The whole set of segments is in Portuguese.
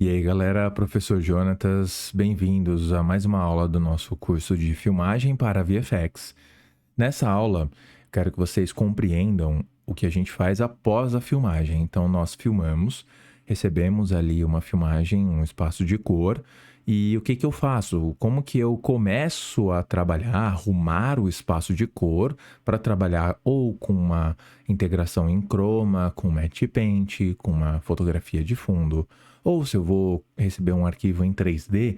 E aí, galera, professor Jonatas, bem-vindos a mais uma aula do nosso curso de filmagem para VFX. Nessa aula, quero que vocês compreendam o que a gente faz após a filmagem. Então, nós filmamos, recebemos ali uma filmagem, um espaço de cor, e o que que eu faço? Como que eu começo a trabalhar, arrumar o espaço de cor para trabalhar ou com uma integração em chroma, com matte paint, com uma fotografia de fundo, ou se eu vou receber um arquivo em 3D,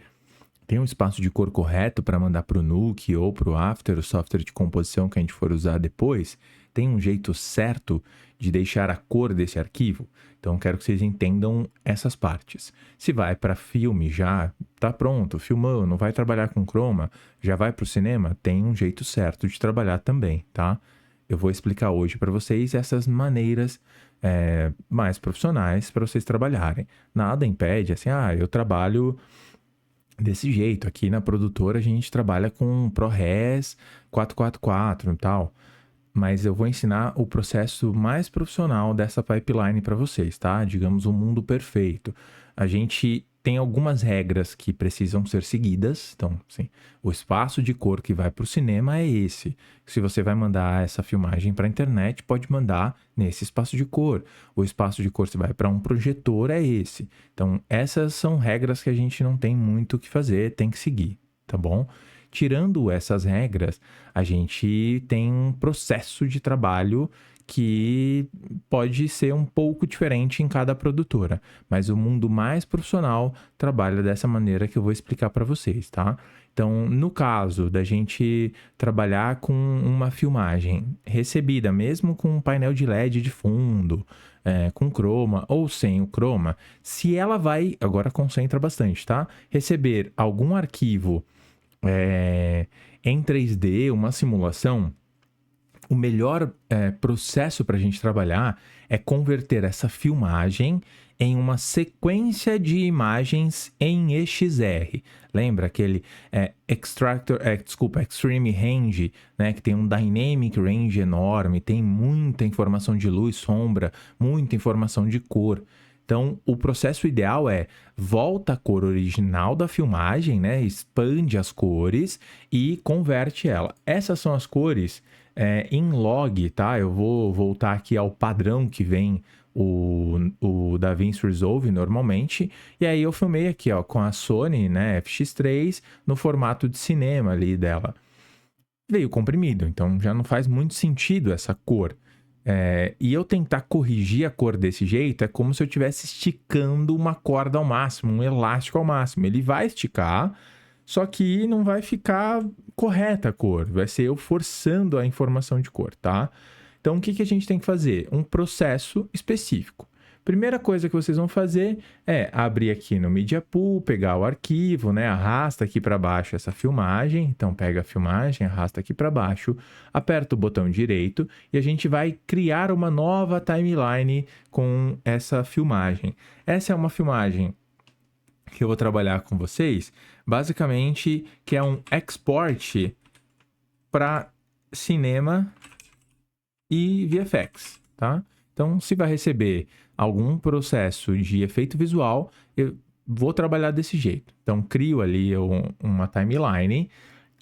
tem um espaço de cor correto para mandar para o Nuke ou para o After, o software de composição que a gente for usar depois? Tem um jeito certo de deixar a cor desse arquivo? Então, quero que vocês entendam essas partes. Se vai para filme já, tá pronto, filmou, não vai trabalhar com chroma, já vai para o cinema, tem um jeito certo de trabalhar também, tá? Eu vou explicar hoje para vocês essas maneiras mais profissionais para vocês trabalharem. Nada impede, assim, eu trabalho desse jeito. Aqui na produtora a gente trabalha com ProRes 444 e tal, mas eu vou ensinar o processo mais profissional dessa pipeline para vocês, tá? Digamos o mundo perfeito. A gente tem algumas regras que precisam ser seguidas. Então, assim, o espaço de cor que vai para o cinema é esse. Se você vai mandar essa filmagem para a internet, pode mandar nesse espaço de cor. O espaço de cor que vai para um projetor é esse. Então, essas são regras que a gente não tem muito o que fazer, tem que seguir, tá bom? Tirando essas regras, a gente tem um processo de trabalho que pode ser um pouco diferente em cada produtora, mas o mundo mais profissional trabalha dessa maneira que eu vou explicar para vocês, tá? Então, no caso da gente trabalhar com uma filmagem recebida, mesmo com um painel de LED de fundo, com chroma ou sem o chroma, se ela vai, agora concentra bastante, tá? Receber algum arquivo em 3D, uma simulação, o melhor processo para a gente trabalhar é converter essa filmagem em uma sequência de imagens em EXR. Lembra aquele Extreme Range, né, que tem um Dynamic Range enorme, tem muita informação de luz, sombra, muita informação de cor. Então, o processo ideal é volta a cor original da filmagem, né? Expande as cores e converte ela. Essas são as cores em log, tá? Eu vou voltar aqui ao padrão que vem o DaVinci Resolve normalmente. E aí eu filmei aqui, ó, com a Sony, né, FX3 no formato de cinema ali dela. Veio comprimido, então já não faz muito sentido essa cor. E eu tentar corrigir a cor desse jeito é como se eu estivesse esticando uma corda ao máximo, um elástico ao máximo. Ele vai esticar, só que não vai ficar correta a cor. Vai ser eu forçando a informação de cor, tá? Então, o que que a gente tem que fazer? Um processo específico. Primeira coisa que vocês vão fazer é abrir aqui no Media Pool, pegar o arquivo, né? Arrasta aqui para baixo essa filmagem. Então, pega a filmagem, arrasta aqui para baixo, aperta o botão direito e a gente vai criar uma nova timeline com essa filmagem. Essa é uma filmagem que eu vou trabalhar com vocês, basicamente, que é um export para cinema e VFX, tá? Então, se vai receber algum processo de efeito visual, eu vou trabalhar desse jeito. Então, crio ali uma timeline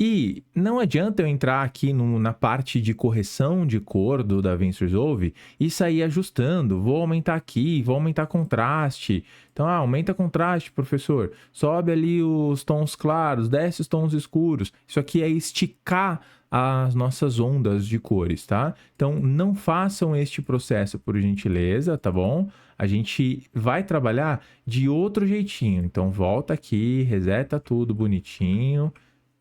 e não adianta eu entrar aqui na parte de correção de cor do DaVinci Resolve e sair ajustando. Vou aumentar aqui, vou aumentar contraste. Então, aumenta contraste, professor. Sobe ali os tons claros, desce os tons escuros. Isso aqui é esticar as nossas ondas de cores, tá? Então, não façam este processo por gentileza, tá bom? A gente vai trabalhar de outro jeitinho. Então, volta aqui, reseta tudo bonitinho.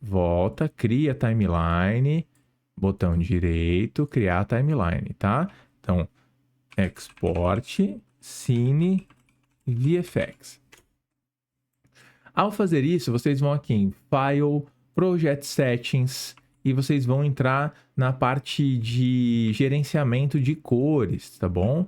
Volta, cria timeline, botão direito, criar timeline, tá? Então, export, Cine, VFX. Ao fazer isso, vocês vão aqui em File, Project Settings, e vocês vão entrar na parte de gerenciamento de cores, tá bom?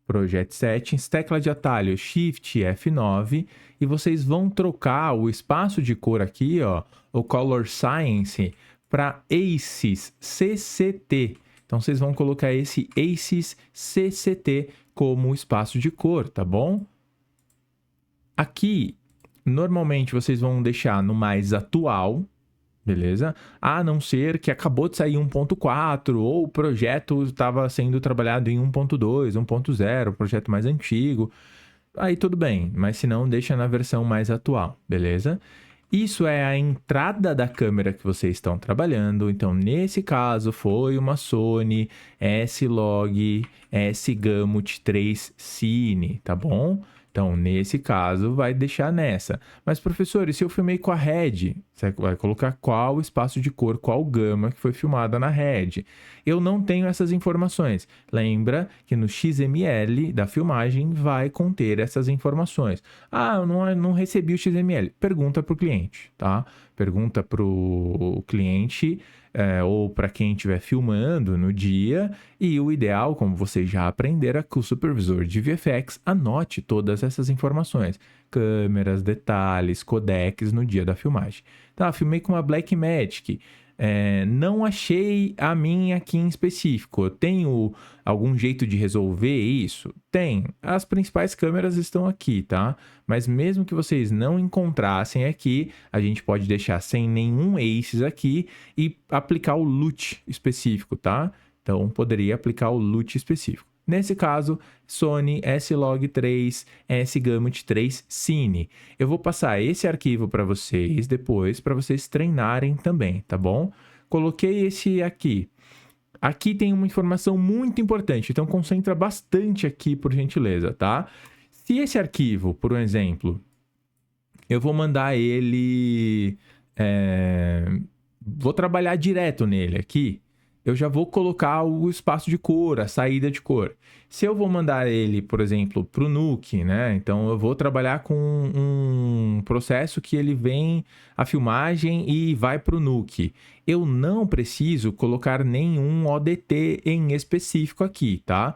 Project Settings, tecla de atalho Shift F9 e vocês vão trocar o espaço de cor aqui, ó, o Color Science, para ACES CCT. Então vocês vão colocar esse ACES CCT como espaço de cor, tá bom? Aqui, normalmente vocês vão deixar no mais atual, beleza? A não ser que acabou de sair 1.4 ou o projeto estava sendo trabalhado em 1.2, 1.0, projeto mais antigo. Aí tudo bem, mas se não, deixa na versão mais atual, beleza? Isso é a entrada da câmera que vocês estão trabalhando. Então, nesse caso, foi uma Sony S-Log S-Gamut 3 Cine, tá bom? Então, nesse caso, vai deixar nessa. Mas, professor, e se eu filmei com a Red? Você vai colocar qual espaço de cor, qual gama que foi filmada na Red. Eu não tenho essas informações. Lembra que no XML da filmagem vai conter essas informações. Ah, eu não recebi o XML. Pergunta para o cliente, tá? Pergunta para o cliente ou para quem estiver filmando no dia. E o ideal, como vocês já aprenderam, é que o supervisor de VFX anote todas essas informações. Câmeras, detalhes, codecs no dia da filmagem. Tá, filmei com uma Blackmagic. Não achei a minha aqui em específico. Eu tenho algum jeito de resolver isso? Tem. As principais câmeras estão aqui, tá? Mas mesmo que vocês não encontrassem aqui, a gente pode deixar sem nenhum ACES aqui e aplicar o LUT específico, tá? Então, poderia aplicar o LUT específico. Nesse caso, Sony S-Log 3 S-Gamut 3 Cine. Eu vou passar esse arquivo para vocês depois, para vocês treinarem também, tá bom? Coloquei esse aqui. Aqui tem uma informação muito importante, então concentra bastante aqui, por gentileza, tá? Se esse arquivo, por um exemplo, eu vou mandar ele... vou trabalhar direto nele aqui. Eu já vou colocar o espaço de cor, a saída de cor. Se eu vou mandar ele, por exemplo, para o Nuke, né? Então, eu vou trabalhar com um processo que ele vem a filmagem e vai para o Nuke. Eu não preciso colocar nenhum ODT em específico aqui, tá?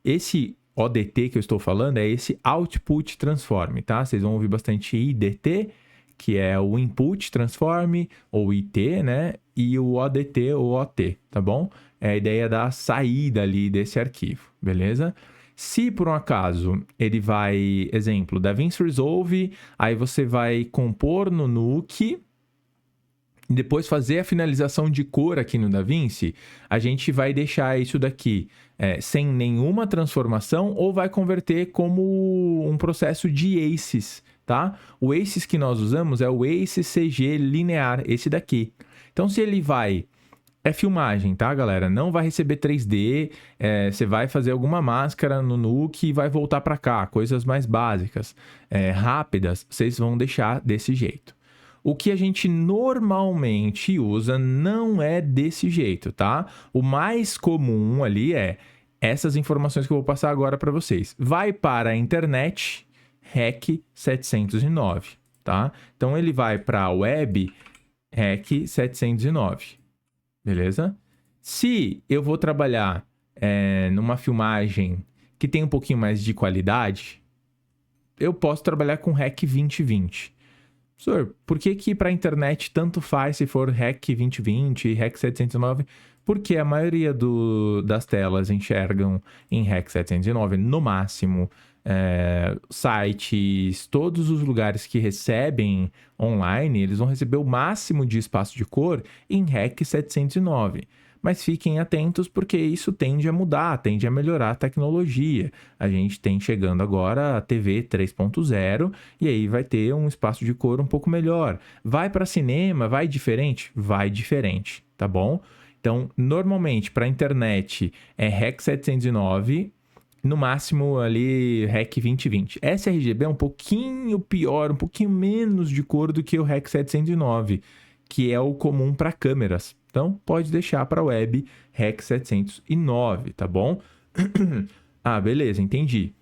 Esse ODT que eu estou falando é esse Output Transform, tá? Vocês vão ouvir bastante IDT, que é o Input Transform, ou IT, né? E o ODT ou OT, tá bom? É a ideia da saída ali desse arquivo, beleza? Se por um acaso ele vai, exemplo, DaVinci Resolve, aí você vai compor no Nuke, e depois fazer a finalização de cor aqui no DaVinci, a gente vai deixar isso daqui sem nenhuma transformação ou vai converter como um processo de ACES, tá? O ACES que nós usamos é o ACES CG linear, esse daqui. Então, se ele vai... É filmagem, tá, galera? Não vai receber 3D, você vai fazer alguma máscara no Nuke e vai voltar para cá. Coisas mais básicas, rápidas, vocês vão deixar desse jeito. O que a gente normalmente usa não é desse jeito, tá? O mais comum ali é essas informações que eu vou passar agora para vocês. Vai para a internet, REC 709, tá? Então, ele vai para a web REC 709, beleza? Se eu vou trabalhar numa filmagem que tem um pouquinho mais de qualidade, eu posso trabalhar com REC 2020. Professor, por que para a internet tanto faz se for REC 2020 e REC 709? Porque a maioria das telas enxergam em REC 709 no máximo. Sites, todos os lugares que recebem online, eles vão receber o máximo de espaço de cor em REC 709. Mas fiquem atentos porque isso tende a mudar, tende a melhorar a tecnologia. A gente tem chegando agora a TV 3.0 e aí vai ter um espaço de cor um pouco melhor. Vai para cinema, vai diferente? Vai diferente, tá bom? Então, normalmente para a internet é REC 709, no máximo ali REC 2020. sRGB é um pouquinho pior, um pouquinho menos de cor do que o REC 709, que é o comum para câmeras. Então, pode deixar para a web REC 709, tá bom? Ah, beleza, entendi.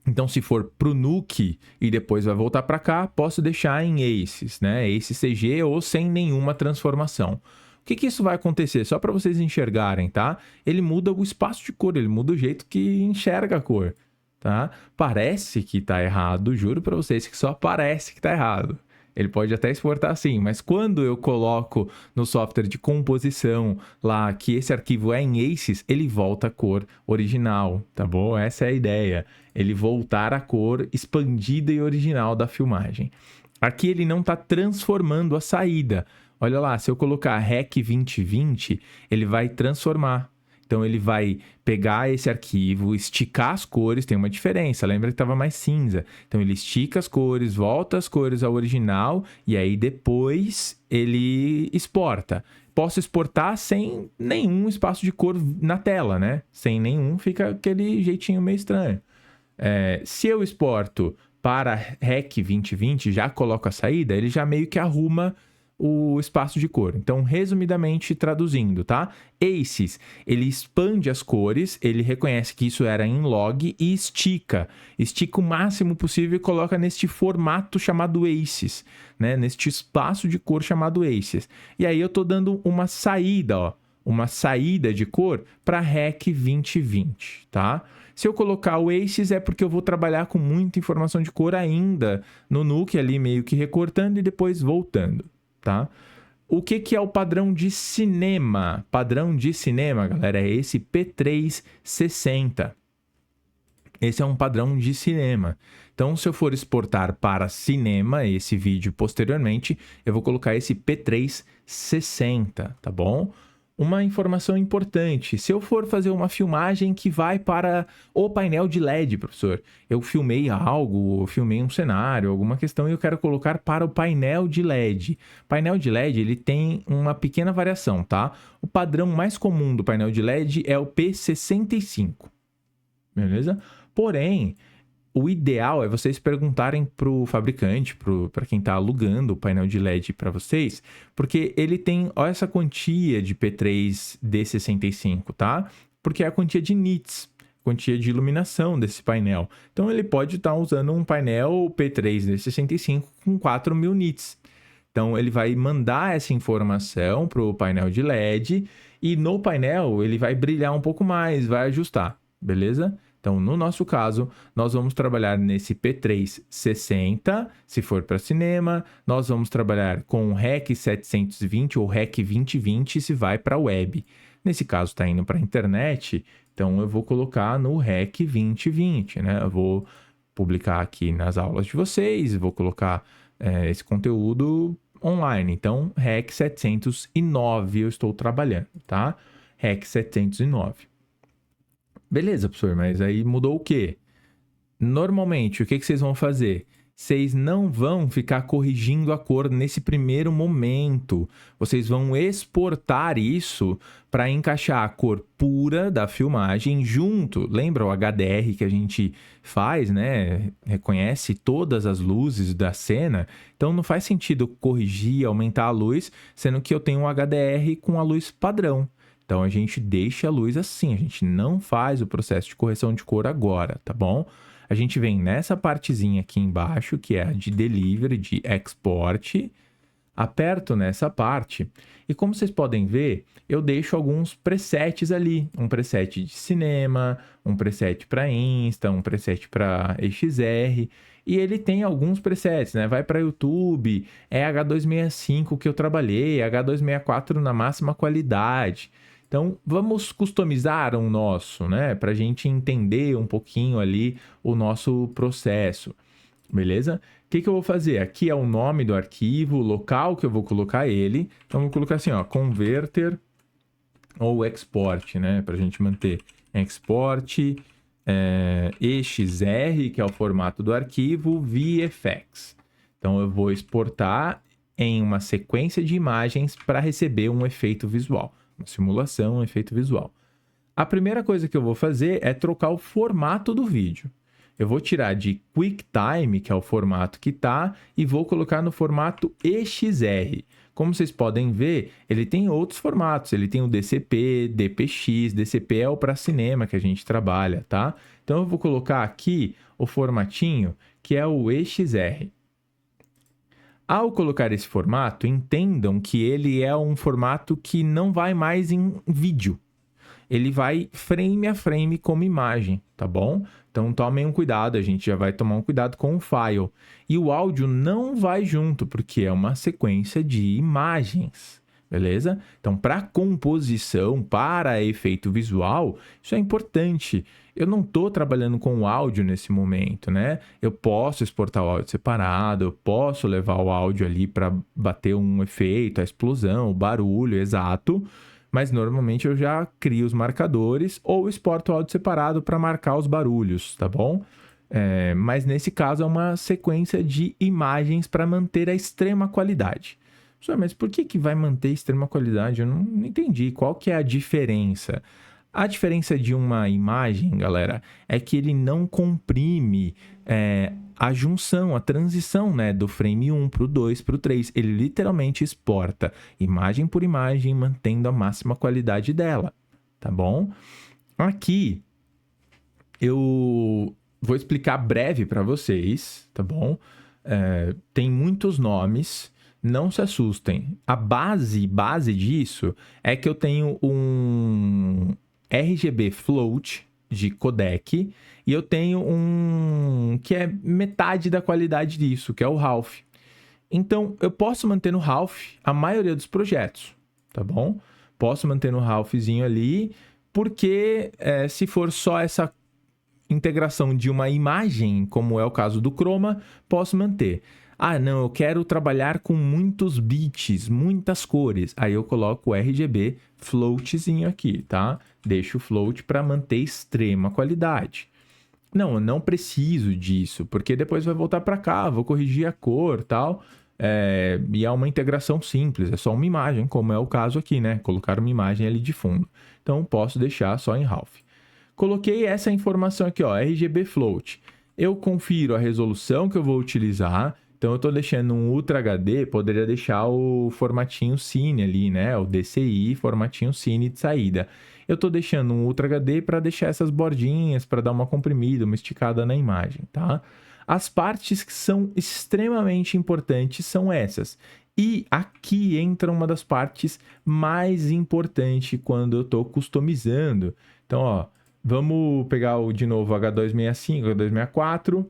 Então, se for para o Nuke e depois vai voltar para cá, posso deixar em ACES, né? ACES CG ou sem nenhuma transformação. O que isso vai acontecer? Só para vocês enxergarem, tá? Ele muda o espaço de cor, ele muda o jeito que enxerga a cor, tá? Parece que tá errado, juro para vocês que só parece que tá errado. Ele pode até exportar sim, mas quando eu coloco no software de composição lá que esse arquivo é em ACES, ele volta a cor original, tá bom? Essa é a ideia. Ele voltar a cor expandida e original da filmagem. Aqui ele não está transformando a saída. Olha lá, se eu colocar REC 2020, ele vai transformar. Então, ele vai pegar esse arquivo, esticar as cores, tem uma diferença, lembra que estava mais cinza. Então, ele estica as cores, volta as cores ao original e aí depois ele exporta. Posso exportar sem nenhum espaço de cor na tela, né? Sem nenhum, fica aquele jeitinho meio estranho. Se eu exporto para REC 2020, já coloco a saída, ele já meio que arruma o espaço de cor. Então, resumidamente traduzindo, tá? ACES, ele expande as cores, ele reconhece que isso era em log e estica. Estica o máximo possível e coloca neste formato chamado ACES, né? Neste espaço de cor chamado ACES. E aí eu tô dando uma saída, ó. Uma saída de cor para REC 2020, tá? Se eu colocar o ACES é porque eu vou trabalhar com muita informação de cor ainda no Nuke ali meio que recortando e depois voltando, tá? O que é o padrão de cinema? Padrão de cinema, galera, é esse P360. Esse é um padrão de cinema. Então, se eu for exportar para cinema esse vídeo posteriormente, eu vou colocar esse P360, tá bom? Uma informação importante, se eu for fazer uma filmagem que vai para o painel de LED, professor, eu filmei algo, eu filmei um cenário, alguma questão e eu quero colocar para o painel de LED. Painel de LED, ele tem uma pequena variação, tá? O padrão mais comum do painel de LED é o P65, beleza? Porém, o ideal é vocês perguntarem para o fabricante, para quem está alugando o painel de LED para vocês, porque ele tem olha essa quantia de P3D65, tá? Porque é a quantia de nits, quantia de iluminação desse painel. Então, ele pode estar usando um painel P3D65 com 4.000 nits. Então, ele vai mandar essa informação para o painel de LED e no painel ele vai brilhar um pouco mais, vai ajustar, beleza? Então, no nosso caso, nós vamos trabalhar nesse P360, se for para cinema. Nós vamos trabalhar com o REC 720 ou REC 2020 se vai para web. Nesse caso, está indo para a internet, então eu vou colocar no REC 2020, né? Eu vou publicar aqui nas aulas de vocês, vou colocar esse conteúdo online. Então, REC 709 eu estou trabalhando, tá? REC 709. Beleza, professor, mas aí mudou o quê? Normalmente, o que vocês vão fazer? Vocês não vão ficar corrigindo a cor nesse primeiro momento. Vocês vão exportar isso para encaixar a cor pura da filmagem junto. Lembra o HDR que a gente faz, né? Reconhece todas as luzes da cena. Então, não faz sentido corrigir, aumentar a luz, sendo que eu tenho um HDR com a luz padrão. Então, a gente deixa a luz assim, a gente não faz o processo de correção de cor agora, tá bom? A gente vem nessa partezinha aqui embaixo, que é a de Delivery, de Export, aperto nessa parte e como vocês podem ver, eu deixo alguns presets ali. Um preset de cinema, um preset para Insta, um preset para XR. E ele tem alguns presets, né? Vai para YouTube, é H265 que eu trabalhei, H264 na máxima qualidade. Então, vamos customizar o nosso, né? Para a gente entender um pouquinho ali o nosso processo, beleza? O que eu vou fazer? Aqui é o nome do arquivo, o local que eu vou colocar ele. Então, vou colocar assim, ó, converter ou export, né? Para a gente manter export EXR, que é o formato do arquivo, VFX. Então, eu vou exportar em uma sequência de imagens para receber um efeito visual. Uma simulação, um efeito visual. A primeira coisa que eu vou fazer é trocar o formato do vídeo. Eu vou tirar de QuickTime, que é o formato que está, e vou colocar no formato EXR. Como vocês podem ver, ele tem outros formatos. Ele tem o DCP, DPX, DCP é o para cinema que a gente trabalha, tá? Então, eu vou colocar aqui o formatinho, que é o EXR. Ao colocar esse formato, entendam que ele é um formato que não vai mais em vídeo. Ele vai frame a frame como imagem, tá bom? Então tomem um cuidado, a gente já vai tomar um cuidado com o file. E o áudio não vai junto, porque é uma sequência de imagens, beleza? Então, para composição, para efeito visual, isso é importante. Eu não estou trabalhando com o áudio nesse momento, né? Eu posso exportar o áudio separado, eu posso levar o áudio ali para bater um efeito, a explosão, o barulho exato, mas normalmente eu já crio os marcadores ou exporto o áudio separado para marcar os barulhos, tá bom? Mas nesse caso é uma sequência de imagens para manter a extrema qualidade. Mas por que vai manter extrema qualidade? Eu não entendi. Qual que é a diferença? A diferença de uma imagem, galera, é que ele não comprime a junção, a transição, né, do frame 1 para o 2 para o 3. Ele literalmente exporta imagem por imagem, mantendo a máxima qualidade dela, tá bom? Aqui, eu vou explicar breve para vocês, tá bom? Tem muitos nomes, não se assustem. A base disso é que eu tenho um RGB float de codec e eu tenho um que é metade da qualidade disso, que é o Half. Então, eu posso manter no Half a maioria dos projetos, tá bom? Posso manter no Halfzinho ali, porque se for só essa integração de uma imagem, como é o caso do Chroma, posso manter. Ah, não, eu quero trabalhar com muitos bits, muitas cores. Aí eu coloco o RGB floatzinho aqui, tá? Deixo o float para manter extrema qualidade. Não, eu não preciso disso, porque depois vai voltar para cá, vou corrigir a cor e tal. E é uma integração simples, é só uma imagem, como é o caso aqui, né? Colocar uma imagem ali de fundo. Então, posso deixar só em Half. Coloquei essa informação aqui, ó, RGB float. Eu confiro a resolução que eu vou utilizar. Então, eu estou deixando um Ultra HD, poderia deixar o formatinho Cine ali, né? O DCI, formatinho Cine de saída. Eu estou deixando um Ultra HD para deixar essas bordinhas, para dar uma comprimida, uma esticada na imagem, tá? As partes que são extremamente importantes são essas. E aqui entra uma das partes mais importantes quando eu estou customizando. Então, ó, vamos pegar de novo H265, H264,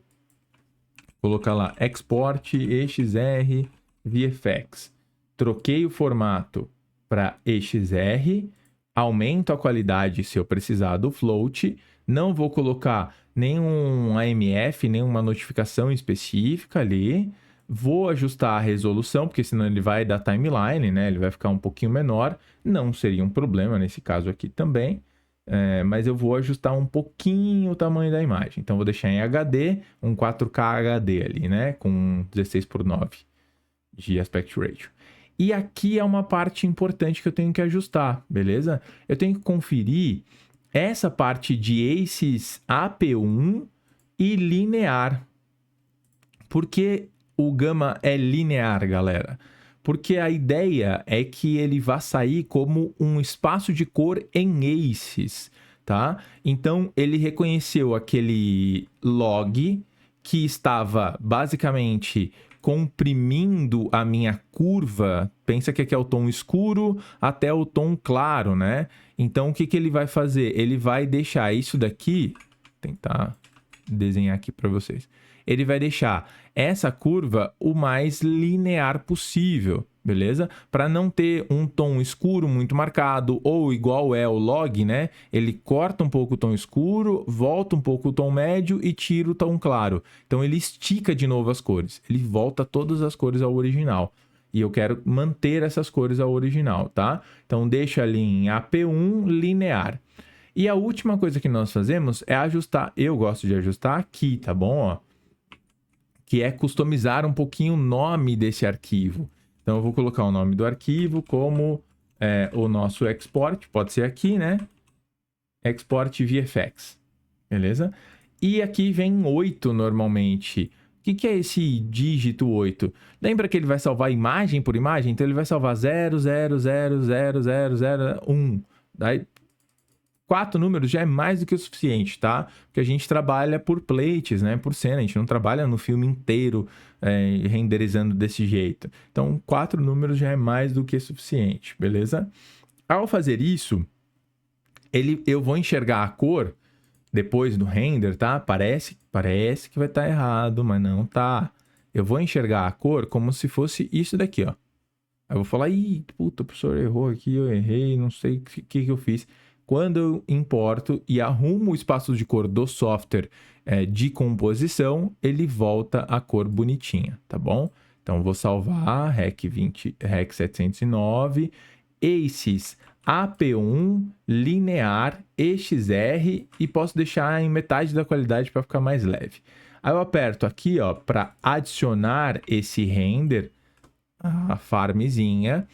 colocar lá Export EXR VFX. Troquei o formato para EXR, aumento a qualidade se eu precisar do float, não vou colocar nenhum AMF, nenhuma notificação específica ali, vou ajustar a resolução, porque senão ele vai dar timeline, né? Ele vai ficar um pouquinho menor, não seria um problema nesse caso aqui também. Mas eu vou ajustar um pouquinho o tamanho da imagem. Então, vou deixar em HD, um 4K HD ali, né? Com 16:9 de aspect ratio. E aqui é uma parte importante que eu tenho que ajustar, beleza? Eu tenho que conferir essa parte de ACES AP1 e linear. Por que o gama é linear, galera? Porque a ideia é que ele vá sair como um espaço de cor em ACES, tá? Então, ele reconheceu aquele log que estava basicamente comprimindo a minha curva. Pensa que aqui é o tom escuro até o tom claro, né? Então, o que ele vai fazer? Ele vai deixar isso daqui... Vou tentar desenhar aqui para vocês. Ele vai deixar essa curva o mais linear possível, beleza? Para não ter um tom escuro muito marcado, ou igual é o log, né? Ele corta um pouco o tom escuro, volta um pouco o tom médio e tira o tom claro. Então, ele estica de novo as cores. Ele volta todas as cores ao original. E eu quero manter essas cores ao original, tá? Então, deixa ali em AP1 linear. E a última coisa que nós fazemos é ajustar, eu gosto de ajustar aqui, tá bom? Ó, que é customizar um pouquinho o nome desse arquivo. Então, eu vou colocar o nome do arquivo como o nosso export, pode ser aqui, né? Export VFX, beleza? E aqui vem 8 normalmente. O que é esse dígito 8? Lembra que ele vai salvar imagem por imagem? Então, ele vai salvar 0,0000001. Daí, 4 números já é mais do que o suficiente, tá? Porque a gente trabalha por plates, né? Por cena, a gente não trabalha no filme inteiro renderizando desse jeito. Então, 4 números já é mais do que suficiente, beleza? Ao fazer isso, eu vou enxergar a cor depois do render, tá? Parece que vai estar errado, mas não tá. Eu vou enxergar a cor como se fosse isso daqui, ó. Aí eu vou falar, ih, puta, o professor errou aqui, eu errei, não sei o que eu fiz. Quando eu importo e arrumo o espaço de cor do software de composição, ele volta a cor bonitinha, tá bom? Então, vou salvar Rec 709, ACES AP1, linear, EXR e posso deixar em metade da qualidade para ficar mais leve. Aí eu aperto aqui, ó, para adicionar esse render, a farmzinha,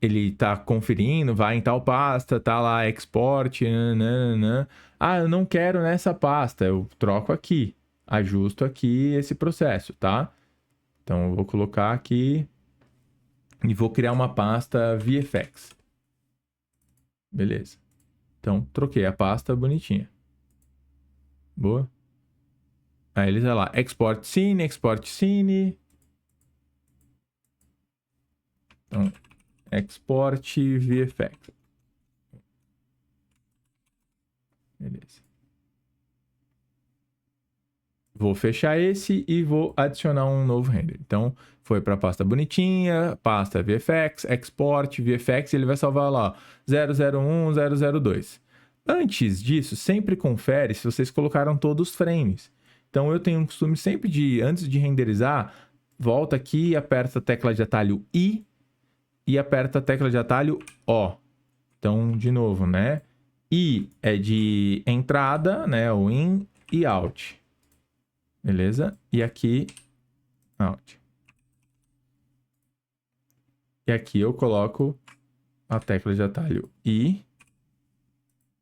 ele tá conferindo, vai em tal pasta, tá lá, export, nananã. Ah, eu não quero nessa pasta, eu troco aqui, ajusto aqui esse processo, tá? Então, eu vou colocar aqui e vou criar uma pasta VFX. Beleza. Então, troquei a pasta bonitinha. Boa. Aí ele tá lá, export scene. Então, export VFX. Beleza. Vou fechar esse e vou adicionar um novo render. Então, foi para a pasta bonitinha, pasta VFX, export VFX, e ele vai salvar lá, 001, 002. Antes disso, sempre confere se vocês colocaram todos os frames. Então, eu tenho um costume sempre de, antes de renderizar, volta aqui e aperta a tecla de atalho I e aperta a tecla de atalho O. Então, de novo, né? I é de entrada, né? O in e out. Beleza? E aqui, out. E aqui eu coloco a tecla de atalho I.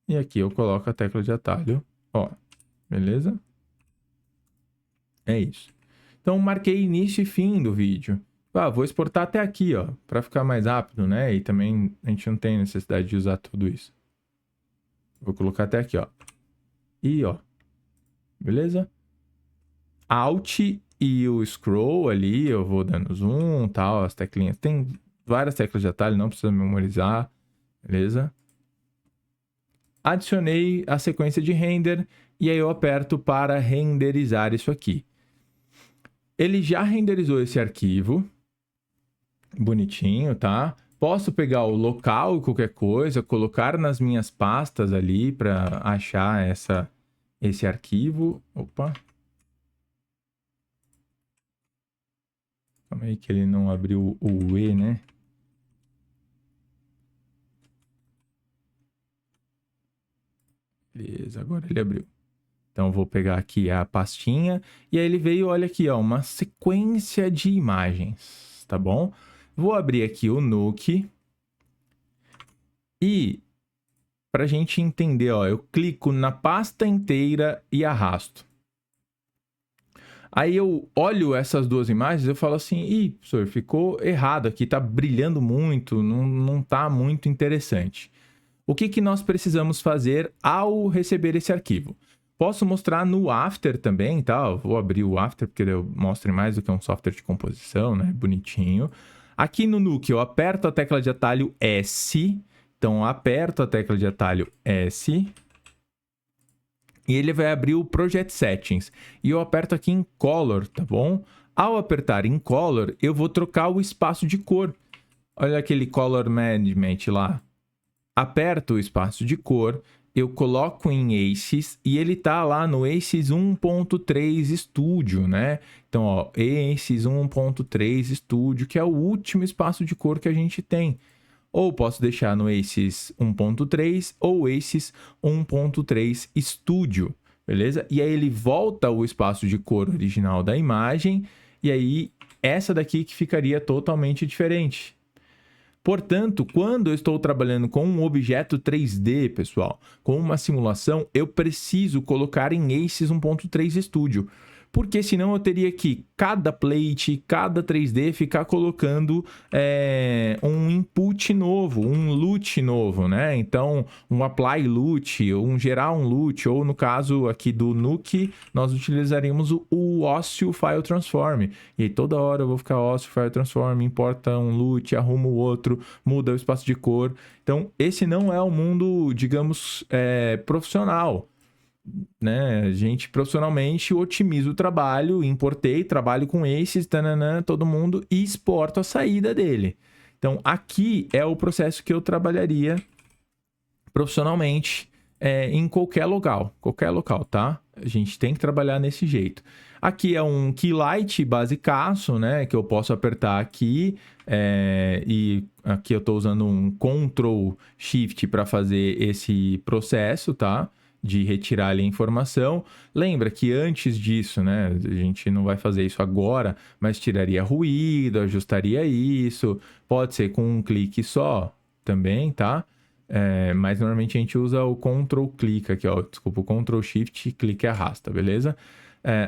E aqui eu coloco a tecla de atalho O. Beleza? É isso. Então, marquei início e fim do vídeo. Ah, vou exportar até aqui, ó, para ficar mais rápido, né? E também a gente não tem necessidade de usar tudo isso. Vou colocar até aqui, ó. E, ó. Beleza? Alt e o scroll ali, eu vou dando zoom, tal, as teclinhas. Tem várias teclas de atalho, não precisa memorizar. Beleza? Adicionei a sequência de render e aí eu aperto para renderizar isso aqui. Ele já renderizou esse arquivo. Bonitinho, tá? Posso pegar o local, qualquer coisa, colocar nas minhas pastas ali para achar esse arquivo. Opa. Calma aí que ele não abriu o E, né? Beleza, agora ele abriu. Então, vou pegar aqui a pastinha. E aí ele veio, olha aqui, ó, uma sequência de imagens, tá bom? Vou abrir aqui o Nuke. E, para a gente entender, ó, eu clico na pasta inteira e arrasto. Aí eu olho essas duas imagens e eu falo assim, ih, professor, ficou errado aqui, tá brilhando muito, não tá muito interessante. O que nós precisamos fazer ao receber esse arquivo? Posso mostrar no After também, tá? Eu vou abrir o After porque eu mostro mais do que um software de composição, né? Bonitinho. Aqui no Nuke eu aperto a tecla de atalho S. Então, eu aperto a tecla de atalho S. E ele vai abrir o Project Settings. E eu aperto aqui em Color, tá bom? Ao apertar em Color, eu vou trocar o espaço de cor. Olha aquele Color Management lá. Aperto o espaço de cor, eu coloco em ACES e ele tá lá no ACES 1.3 Studio, né? Então, ó, ACES 1.3 Studio, que é o último espaço de cor que a gente tem. Ou posso deixar no ACES 1.3 ou ACES 1.3 Studio, beleza? E aí ele volta o espaço de cor original da imagem e aí essa daqui que ficaria totalmente diferente. Portanto, quando eu estou trabalhando com um objeto 3D, pessoal, com uma simulação, eu preciso colocar em ACES 1.3 Studio. Porque senão eu teria que, cada plate, cada 3D, ficar colocando um input novo, um LUT novo, né? Então, um apply LUT, um gerar um LUT, ou no caso aqui do Nuke, nós utilizaríamos o Ósseo File Transform. E aí toda hora eu vou ficar Ósseo File Transform, importa um LUT, arrumo o outro, muda o espaço de cor. Então, esse não é o mundo, digamos, profissional. né, a gente profissionalmente otimiza o trabalho, importei, trabalho com esses, tananã, todo mundo, e exporto a saída dele. Então, aqui é o processo que eu trabalharia profissionalmente em qualquer local, tá? A gente tem que trabalhar nesse jeito. Aqui é um Keylight basicaço, né? Que eu posso apertar aqui e aqui eu estou usando um Ctrl Shift para fazer esse processo, tá? De retirar ali a informação. Lembra que antes disso, né? A gente não vai fazer isso agora, mas tiraria ruído, ajustaria isso. Pode ser com um clique só também, tá? Mas normalmente a gente usa o Ctrl clica aqui, ó. Desculpa, o Ctrl Shift, clica e arrasta, beleza?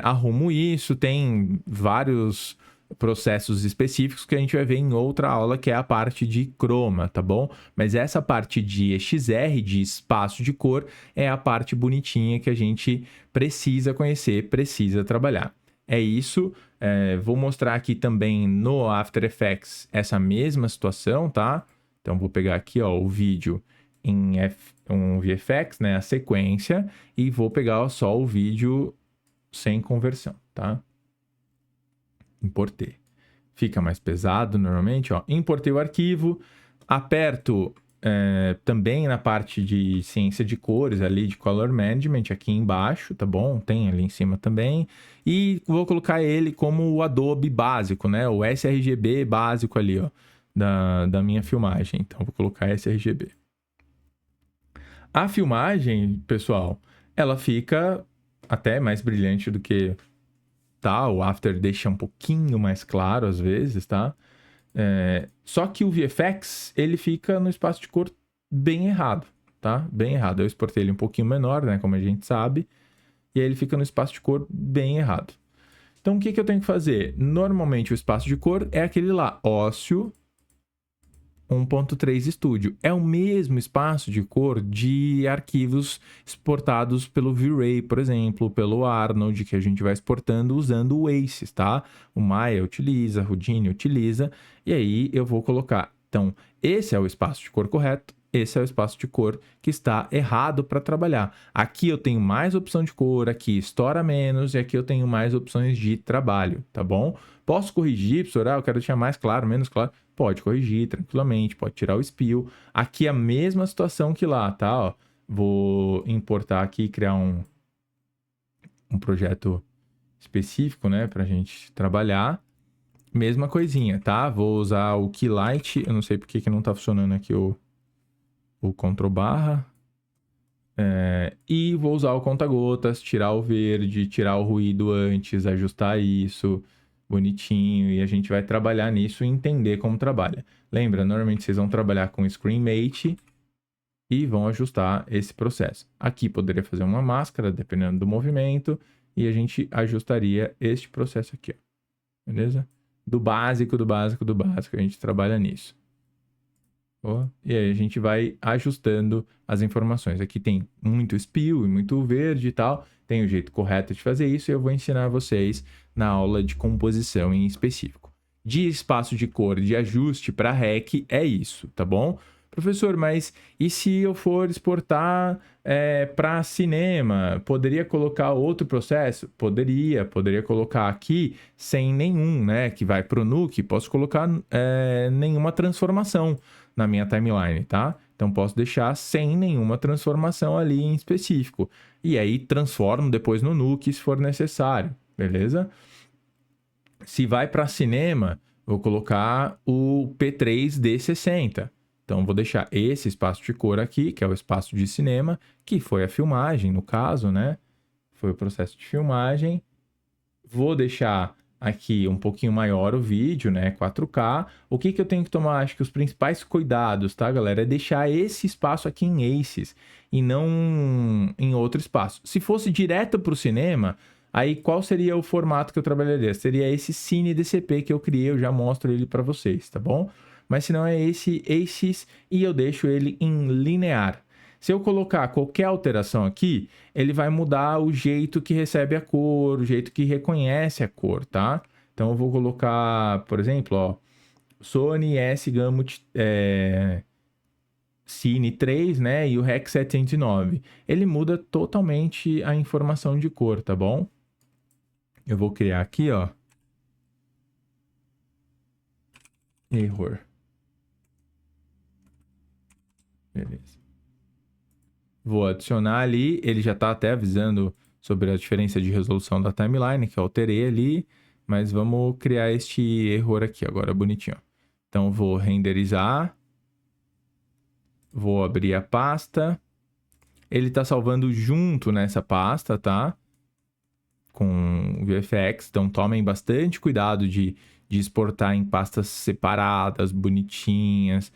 Arrumo isso, tem vários processos específicos que a gente vai ver em outra aula, que é a parte de chroma, tá bom? Mas essa parte de EXR, de espaço de cor, é a parte bonitinha que a gente precisa conhecer, precisa trabalhar. É isso. Vou mostrar aqui também no After Effects essa mesma situação, tá? Então, vou pegar aqui, ó, o vídeo em um VFX, né, a sequência, e vou pegar só o vídeo sem conversão, tá? Importei. Fica mais pesado normalmente, ó. Importei o arquivo, aperto também na parte de ciência de cores ali, de Color Management, aqui embaixo, tá bom? Tem ali em cima também. E vou colocar ele como o Adobe básico, né? O sRGB básico ali, ó, da minha filmagem. Então, vou colocar sRGB. A filmagem, pessoal, ela fica até mais brilhante do que tá. O After deixa um pouquinho mais claro às vezes, tá? Só que o VFX, ele fica no espaço de cor bem errado, tá? Bem errado. Eu exportei ele um pouquinho menor, né? Como a gente sabe. E aí ele fica no espaço de cor bem errado. Então, o que eu tenho que fazer? Normalmente, o espaço de cor é aquele lá, ósseo 1.3 Studio. É o mesmo espaço de cor de arquivos exportados pelo V-Ray, por exemplo, pelo Arnold, que a gente vai exportando usando o Aces, tá? O Maya utiliza, o Houdini utiliza, e aí eu vou colocar. Então, esse é o espaço de cor correto, esse é o espaço de cor que está errado para trabalhar. Aqui eu tenho mais opção de cor, aqui estoura menos, e aqui eu tenho mais opções de trabalho, tá bom? Posso corrigir, professor? Eu quero deixar mais claro, menos claro. Pode corrigir tranquilamente, pode tirar o spill. Aqui a mesma situação que lá, tá? Ó, vou importar aqui e criar um projeto específico, né? Pra gente trabalhar. Mesma coisinha, tá? Vou usar o Keylight. Eu não sei porque que não tá funcionando aqui o Ctrl barra. E vou usar o conta-gotas, tirar o verde, tirar o ruído antes, ajustar isso bonitinho, e a gente vai trabalhar nisso e entender como trabalha. Lembra, normalmente vocês vão trabalhar com Screenmate e vão ajustar esse processo. Aqui poderia fazer uma máscara, dependendo do movimento, e a gente ajustaria este processo aqui, ó. Beleza? Do básico, do básico, do básico, a gente trabalha nisso. E aí a gente vai ajustando as informações. Aqui tem muito spill e muito verde e tal. Tem o jeito correto de fazer isso e eu vou ensinar vocês na aula de composição em específico. De espaço de cor, de ajuste para REC, é isso, tá bom? Professor, mas e se eu for exportar para cinema? Poderia colocar outro processo? Poderia colocar aqui sem nenhum, né? Que vai para o Nuke, posso colocar nenhuma transformação na minha timeline, tá? Então, posso deixar sem nenhuma transformação ali em específico. E aí, transformo depois no Nuke se for necessário, beleza? Se vai para cinema, vou colocar o P3D60. Então, vou deixar esse espaço de cor aqui, que é o espaço de cinema, que foi a filmagem, no caso, né? Foi o processo de filmagem. Vou deixar aqui um pouquinho maior o vídeo, né? 4K. O que eu tenho que tomar? Acho que os principais cuidados, tá, galera? É deixar esse espaço aqui em Aces e não em outro espaço. Se fosse direto para o cinema, aí qual seria o formato que eu trabalharia? Seria esse Cine DCP que eu criei, eu já mostro ele para vocês, tá bom? Mas se não é esse Aces e eu deixo ele em linear. Se eu colocar qualquer alteração aqui, ele vai mudar o jeito que recebe a cor, o jeito que reconhece a cor, tá? Então, eu vou colocar, por exemplo, ó, Sony S Gamut Cine 3, né, e o REC 709. Ele muda totalmente a informação de cor, tá bom? Eu vou criar aqui, ó. Error. Beleza. Vou adicionar ali, ele já tá até avisando sobre a diferença de resolução da timeline, que eu alterei ali, mas vamos criar este erro aqui agora, bonitinho. Então, vou renderizar, vou abrir a pasta, ele tá salvando junto nessa pasta, tá? Com o VFX, então tomem bastante cuidado de exportar em pastas separadas, bonitinhas,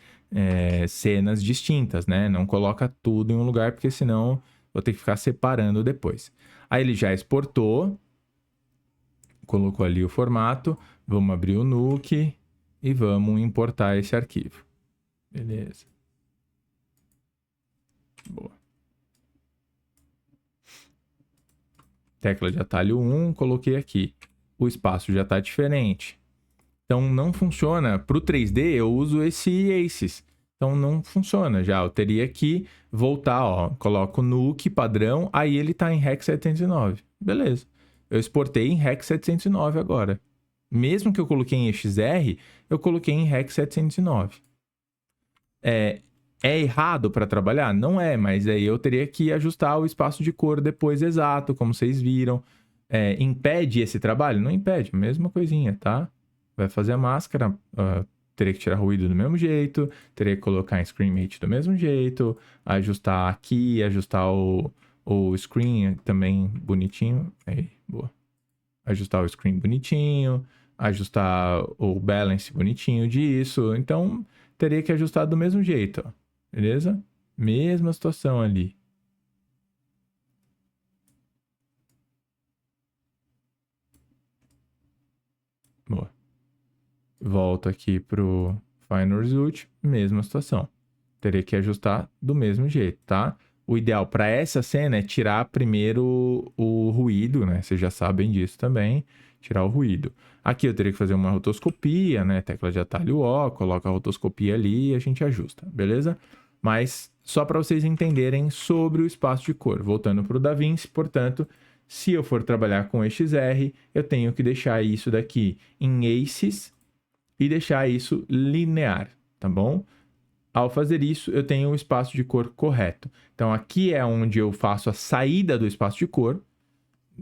cenas distintas, né? Não coloca tudo em um lugar, porque senão vou ter que ficar separando depois. Aí ele já exportou, colocou ali o formato, vamos abrir o Nuke e vamos importar esse arquivo. Beleza. Boa. Tecla de atalho 1, coloquei aqui. O espaço já está diferente. Então não funciona. Para o 3D eu uso esse ACES. Então não funciona já. Eu teria que voltar, ó. Coloco Nuke padrão, aí ele está em REC 709. Beleza. Eu exportei em REC 709 agora. Mesmo que eu coloquei em EXR, eu coloquei em REC 709. É errado para trabalhar? Não é, mas aí eu teria que ajustar o espaço de cor depois exato, como vocês viram. Impede esse trabalho? Não impede, mesma coisinha, tá? Vai fazer a máscara, teria que tirar ruído do mesmo jeito, teria que colocar em Screen Mate do mesmo jeito, ajustar aqui, ajustar o screen também bonitinho. Aí, boa. Ajustar o screen bonitinho, ajustar o balance bonitinho disso. Então, teria que ajustar do mesmo jeito, ó. Beleza? Mesma situação ali. Boa. Volto aqui pro Final Result, mesma situação. Teria que ajustar do mesmo jeito, tá? O ideal para essa cena é tirar primeiro o ruído, né? Vocês já sabem disso também. Tirar o ruído. Aqui eu teria que fazer uma rotoscopia, né? Tecla de atalho O, coloca a rotoscopia ali e a gente ajusta, beleza? Mas só para vocês entenderem sobre o espaço de cor. Voltando para o DaVinci, portanto, se eu for trabalhar com EXR, eu tenho que deixar isso daqui em ACES e deixar isso linear, tá bom? Ao fazer isso, eu tenho o espaço de cor correto. Então, aqui é onde eu faço a saída do espaço de cor.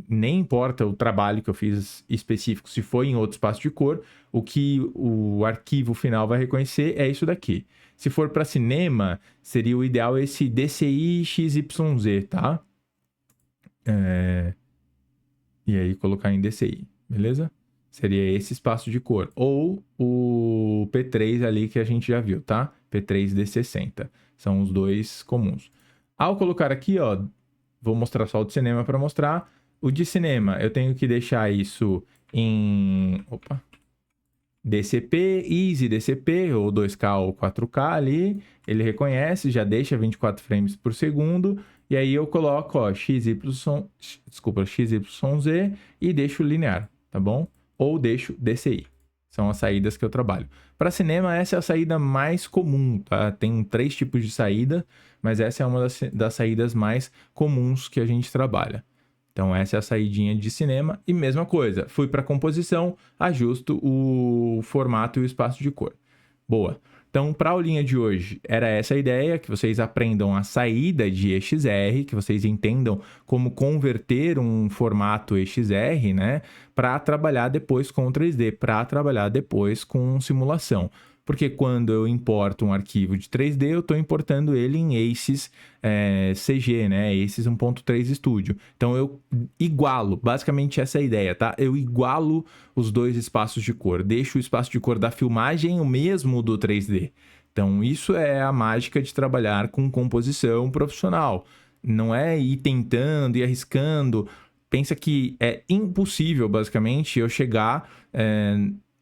Nem importa o trabalho que eu fiz específico, se foi em outro espaço de cor, o que o arquivo final vai reconhecer é isso daqui. Se for para cinema, seria o ideal esse DCI XYZ, tá? E aí colocar em DCI, beleza? Seria esse espaço de cor. Ou o P3 ali que a gente já viu, tá? P3D60. São os dois comuns. Ao colocar aqui, ó, vou mostrar só o de cinema para mostrar. O de cinema, eu tenho que deixar isso em... Opa! DCP, Easy DCP, ou 2K ou 4K ali. Ele reconhece, já deixa 24 frames por segundo. E aí eu coloco, ó, XYZ e deixo linear, tá bom? Ou deixo DCI. São as saídas que eu trabalho. Para cinema, essa é a saída mais comum, tá? Tem 3 tipos de saída, mas essa é uma das saídas mais comuns que a gente trabalha. Então, essa é a saidinha de cinema. E mesma coisa, fui para composição, ajusto o formato e o espaço de cor. Boa. Então, para a aulinha de hoje, era essa a ideia, que vocês aprendam a saída de EXR, que vocês entendam como converter um formato EXR, né, para trabalhar depois com o 3D, para trabalhar depois com simulação. Porque quando eu importo um arquivo de 3D, eu estou importando ele em ACES CG, né? ACES 1.3 Studio. Então, eu igualo, basicamente essa é a ideia, tá? Eu igualo os dois espaços de cor. Deixo o espaço de cor da filmagem o mesmo do 3D. Então, isso é a mágica de trabalhar com composição profissional. Não é ir tentando e arriscando. Pensa que é impossível, basicamente, eu chegar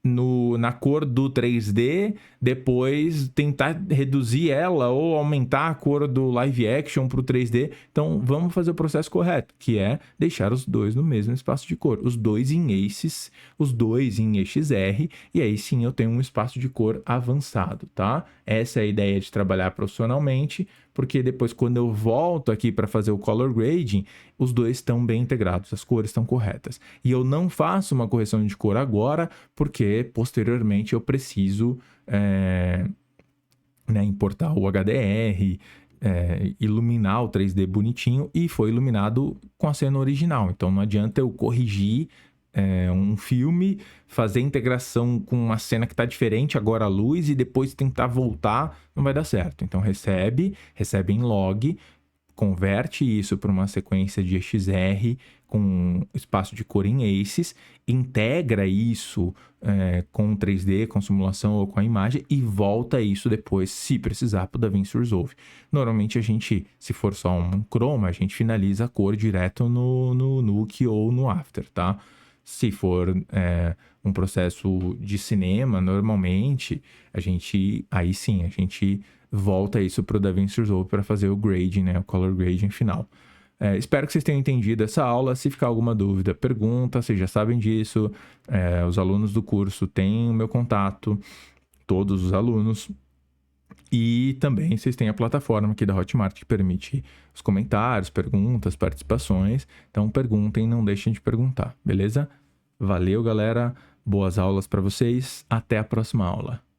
na cor do 3D, depois tentar reduzir ela ou aumentar a cor do live action para o 3D. Então, vamos fazer o processo correto, que é deixar os dois no mesmo espaço de cor. Os dois em ACES, os dois em EXR, e aí sim eu tenho um espaço de cor avançado, tá? Essa é a ideia de trabalhar profissionalmente, porque depois quando eu volto aqui para fazer o color grading, os dois estão bem integrados, as cores estão corretas. E eu não faço uma correção de cor agora, porque posteriormente eu preciso importar o HDR, iluminar o 3D bonitinho, e foi iluminado com a cena original. Então não adianta eu corrigir um filme, fazer integração com uma cena que está diferente agora a luz e depois tentar voltar, não vai dar certo. Então recebe em log, converte isso para uma sequência de EXR com espaço de cor em ACES, integra isso com 3D, com simulação ou com a imagem e volta isso depois, se precisar, para o DaVinci Resolve. Normalmente a gente, se for só um chroma, a gente finaliza a cor direto no Nuke ou no After, tá? Se for um processo de cinema, normalmente, aí sim, a gente volta isso para o DaVinci Resolve para fazer o grading, né? O color grading final. Espero que vocês tenham entendido essa aula. Se ficar alguma dúvida, pergunta. Vocês já sabem disso. Os alunos do curso têm o meu contato, todos os alunos. E também vocês têm a plataforma aqui da Hotmart que permite os comentários, perguntas, participações. Então perguntem, não deixem de perguntar, beleza? Valeu, galera. Boas aulas para vocês. Até a próxima aula.